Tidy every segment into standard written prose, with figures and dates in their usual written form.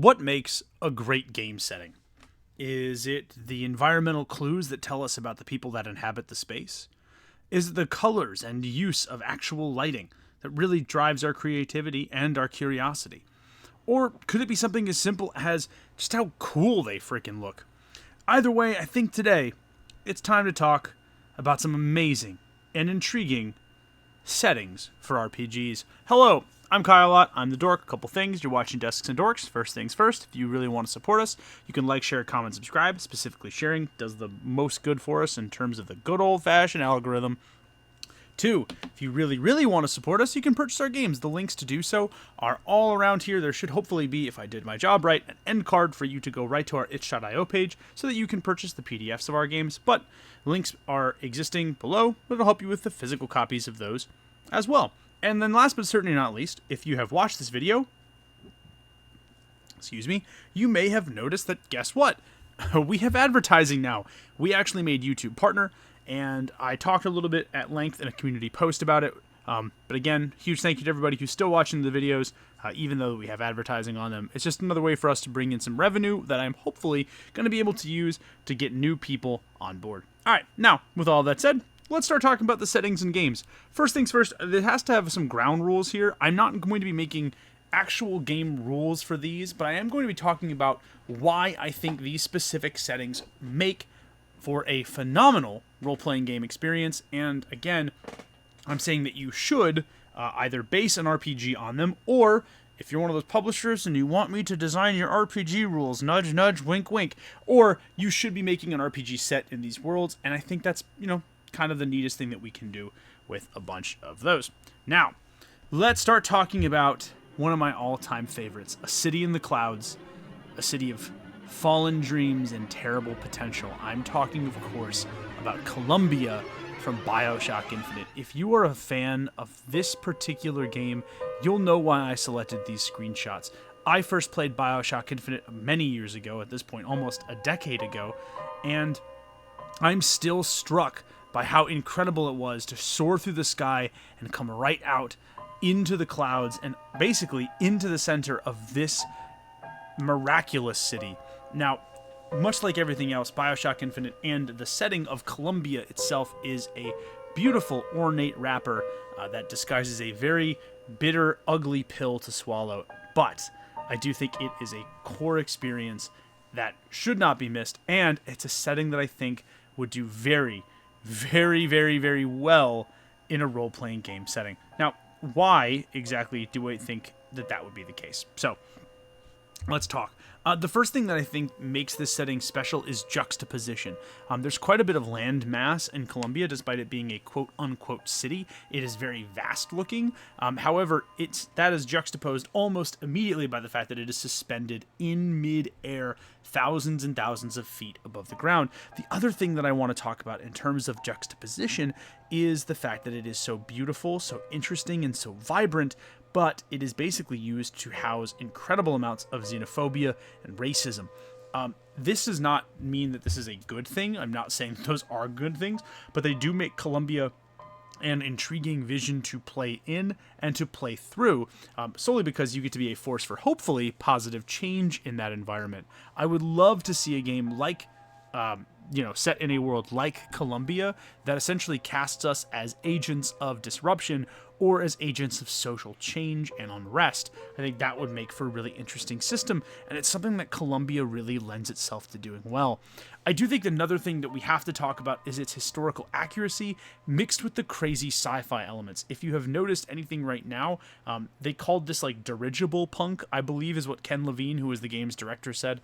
What makes a great game setting? Is it the environmental clues that tell us about the people that inhabit the space? Is it the colors and use of actual lighting that really drives our creativity and our curiosity? Or could it be something as simple as just how cool they freaking look? Either way, I think today it's time to talk about some amazing and intriguing settings for RPGs. Hello, I'm Kyle Ott. I'm the Dork. A couple things. You're watching Desks and Dorks. First things first, if you really want to support us, you can like, share, comment, subscribe. Specifically, sharing does the most good for us in terms of the good old-fashioned algorithm. 2, if you really, really want to support us, you can purchase our games. The links to do so are all around here. There should hopefully be, if I did my job right, an end card for you to go right to our itch.io page so that you can purchase the PDFs of our games. But links are existing below, but it'll help you with the physical copies of those as well. And then last but certainly not least, if you have watched this video, you may have noticed that, guess what? We have advertising now. We actually made YouTube partner, and I talked a little bit at length in a community post about it. But again, huge thank you to everybody who's still watching the videos, even though we have advertising on them. It's just another way for us to bring in some revenue that I'm hopefully going to be able to use to get new people on board. All right, now, with all that said, let's start talking about the settings and games. First things first, it has to have some ground rules here. I'm not going to be making actual game rules for these, but I am going to be talking about why I think these specific settings make for a phenomenal role-playing game experience. And again, I'm saying that you should either base an RPG on them, or if you're one of those publishers and you want me to design your RPG rules, nudge, nudge, wink, wink, or you should be making an RPG set in these worlds. And I think that's, kind of the neatest thing that we can do with a bunch of those. Now, let's start talking about one of my all-time favorites, A City in the Clouds, a city of fallen dreams and terrible potential. I'm talking, of course, about Colombia from BioShock Infinite. If you are a fan of this particular game, you'll know why I selected these screenshots. I first played BioShock Infinite many years ago, at this point almost a decade ago, and I'm still struck by how incredible it was to soar through the sky and come right out into the clouds and basically into the center of this miraculous city. Now, much like everything else, BioShock Infinite and the setting of Colombia itself is a beautiful, ornate wrapper that disguises a very bitter, ugly pill to swallow. But I do think it is a core experience that should not be missed, and it's a setting that I think would do very, very, very, very well in a role-playing game setting. Now, why exactly do I think that would be the case? So, let's talk. The first thing that I think makes this setting special is juxtaposition. There's quite a bit of land mass in Colombia, despite it being a quote-unquote city. It is very vast-looking. However, that is juxtaposed almost immediately by the fact that it is suspended in mid-air, thousands and thousands of feet above the ground. The other thing that I want to talk about in terms of juxtaposition is the fact that it is so beautiful, so interesting, and so vibrant, but it is basically used to house incredible amounts of xenophobia and racism. This does not mean that this is a good thing. I'm not saying those are good things, but they do make Colombia an intriguing vision to play in and to play through, solely because you get to be a force for hopefully positive change in that environment. I would love to see a game like set in a world like Colombia that essentially casts us as agents of disruption or as agents of social change and unrest. I think that would make for a really interesting system, and it's something that Colombia really lends itself to doing well. I do think another thing that we have to talk about is its historical accuracy mixed with the crazy sci-fi elements. If you have noticed anything right now, they called this like dirigible punk, I believe is what Ken Levine, who is the game's director, said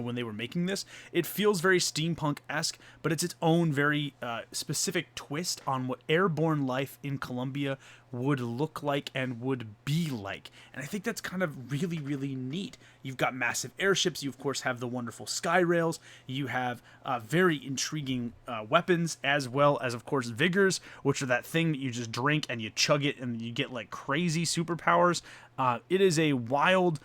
when they were making this. It feels very steampunk-esque, but it's its own very specific twist on what airborne life in Colombia would look like and would be like. And I think that's kind of really, really neat. You've got massive airships. You, of course, have the wonderful sky rails. You have very intriguing weapons, as well as, of course, vigors, which are that thing that you just drink and you chug it and you get like crazy superpowers. It is a wild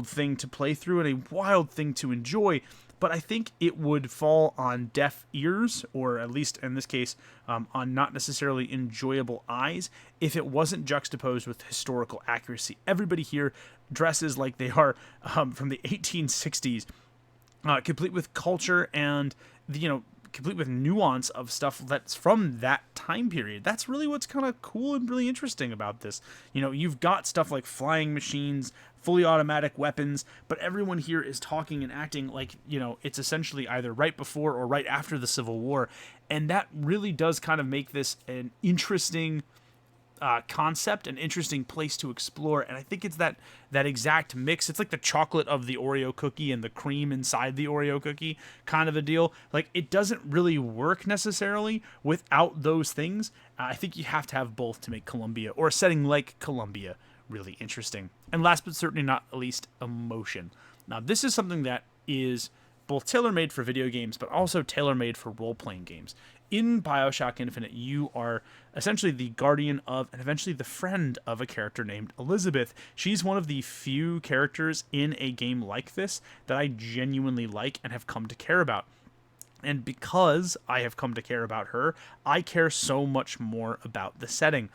thing to play through and a wild thing to enjoy. but I think it would fall on deaf ears, or at least in this case, on not necessarily enjoyable eyes, if it wasn't juxtaposed with historical accuracy. Everybody here dresses like they are from the 1860s, complete with culture and complete with nuance of stuff that's from that time period. That's really what's kind of cool and really interesting about this. You've got stuff like flying machines, fully automatic weapons, but everyone here is talking and acting like, it's essentially either right before or right after the Civil War. And that really does kind of make this an interesting concept, an interesting place to explore. And I think it's that exact mix. It's like the chocolate of the Oreo cookie and the cream inside the Oreo cookie kind of a deal. Like, it doesn't really work necessarily without those things. I think you have to have both to make Colombia, or a setting like Colombia, really interesting. And last but certainly not least, emotion. Now, this is something that is both tailor-made for video games, but also tailor-made for role-playing games. In BioShock Infinite, you are essentially the guardian of, and eventually the friend of, a character named Elizabeth. She's one of the few characters in a game like this that I genuinely like and have come to care about. And because I have come to care about her, I care so much more about the setting.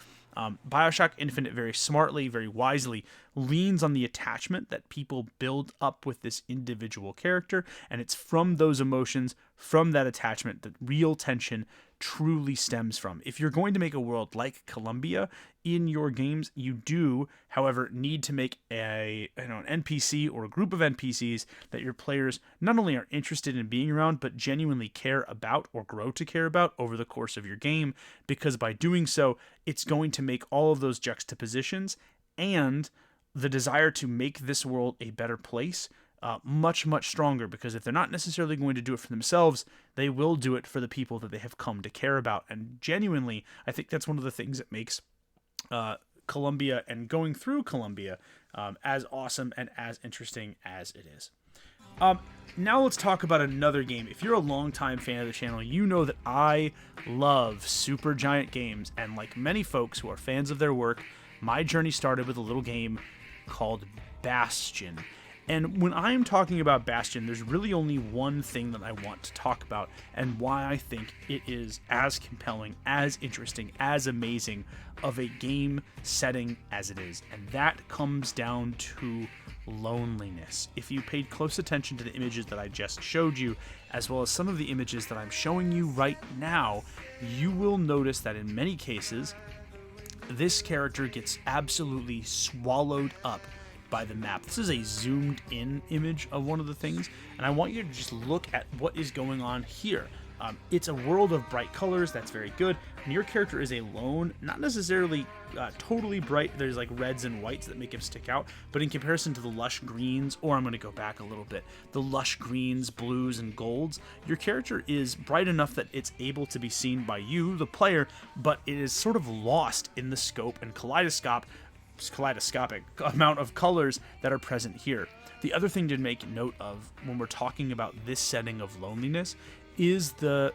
BioShock Infinite very smartly, very wisely leans on the attachment that people build up with this individual character, and it's from those emotions, from that attachment, that real tension truly stems from. If you're going to make a world like Colombia in your games, you do, however, need to make an NPC or a group of NPCs that your players not only are interested in being around, but genuinely care about or grow to care about over the course of your game, because by doing so, it's going to make all of those juxtapositions and the desire to make this world a better place much, much stronger, because if they're not necessarily going to do it for themselves, they will do it for the people that they have come to care about. And genuinely, I think that's one of the things that makes Colombia and going through Colombia as awesome and as interesting as it is. Now let's talk about another game. If you're a longtime fan of the channel, you know that I love Supergiant Games, and like many folks who are fans of their work, my journey started with a little game called Bastion. And when I'm talking about Bastion, there's really only one thing that I want to talk about, and why I think it is as compelling, as interesting, as amazing of a game setting as it is. And that comes down to loneliness. If you paid close attention to the images that I just showed you, as well as some of the images that I'm showing you right now, you will notice that in many cases, this character gets absolutely swallowed up by the map. This is a zoomed in image of one of the things, and I want you to just look at what is going on here. It's a world of bright colors, that's very good, and your character is alone, not necessarily totally bright. There's like reds and whites that make him stick out, but in comparison to the lush greens, or I'm going to go back a little bit, the lush greens, blues, and golds, your character is bright enough that it's able to be seen by you, the player, but it is sort of lost in the scope and kaleidoscopic amount of colors that are present here. The other thing to make note of when we're talking about this setting of loneliness is the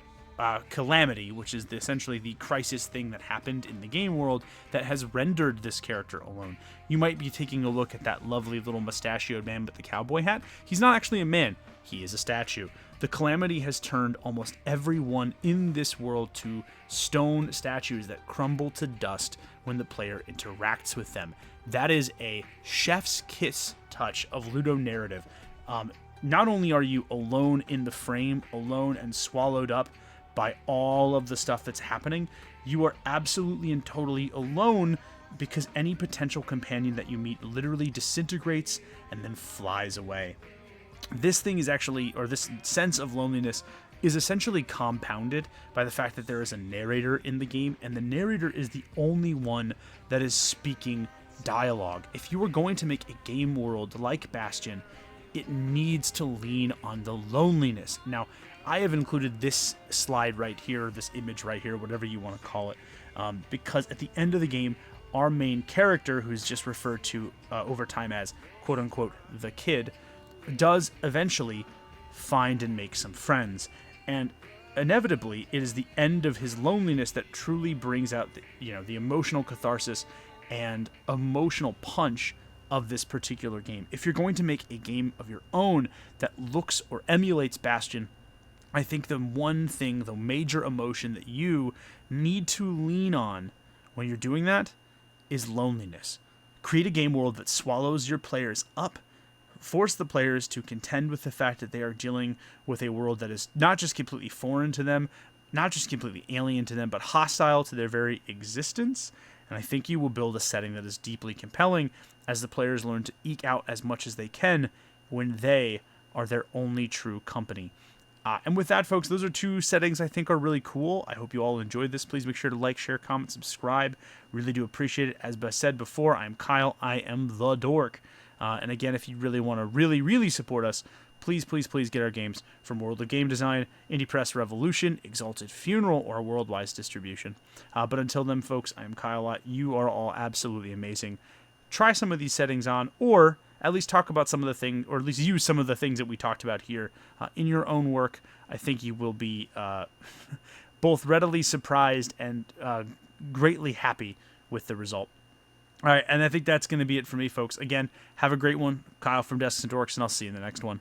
calamity, which is essentially the crisis thing that happened in the game world that has rendered this character alone. You might be taking a look at that lovely little mustachioed man with the cowboy hat. He's not actually a man, he is a statue. The calamity has turned almost everyone in this world to stone statues that crumble to dust when the player interacts with them. That is a chef's kiss touch of Ludo narrative. Not only are you alone in the frame, alone and swallowed up by all of the stuff that's happening, you are absolutely and totally alone, because any potential companion that you meet literally disintegrates and then flies away. This thing is actually, or this sense of loneliness is essentially compounded by the fact that there is a narrator in the game, and the narrator is the only one that is speaking dialogue. If you were going to make a game world like Bastion, it needs to lean on the loneliness. Now, I have included this slide right here, this image right here, whatever you want to call it, because at the end of the game, our main character, who's just referred to over time as quote-unquote the kid, does eventually find and make some friends. And inevitably, it is the end of his loneliness that truly brings out the emotional catharsis and emotional punch of this particular game. If you're going to make a game of your own that looks or emulates Bastion, I think the one thing, the major emotion that you need to lean on when you're doing that is loneliness. Create a game world that swallows your players up. Force the players to contend with the fact that they are dealing with a world that is not just completely foreign to them, not just completely alien to them, but hostile to their very existence. And I think you will build a setting that is deeply compelling as the players learn to eke out as much as they can when they are their only true company. And with that, folks, those are two settings I think are really cool. I hope you all enjoyed this. Please make sure to like, share, comment, subscribe. Really do appreciate it. As I said before, I'm Kyle. I am the Dork. And again, if you really want to really support us, please get our games from World of Game Design, Indie Press Revolution, Exalted Funeral, or Worldwide Distribution. But until then, folks, I'm Kyle. You are all absolutely amazing. Try some of these settings on, or at least talk about some of the things, or at least use some of the things that we talked about here in your own work. I think you will be both readily surprised and greatly happy with the result. All right, and I think that's going to be it for me, folks. Again, have a great one. Kyle from Desks and Dorks, and I'll see you in the next one.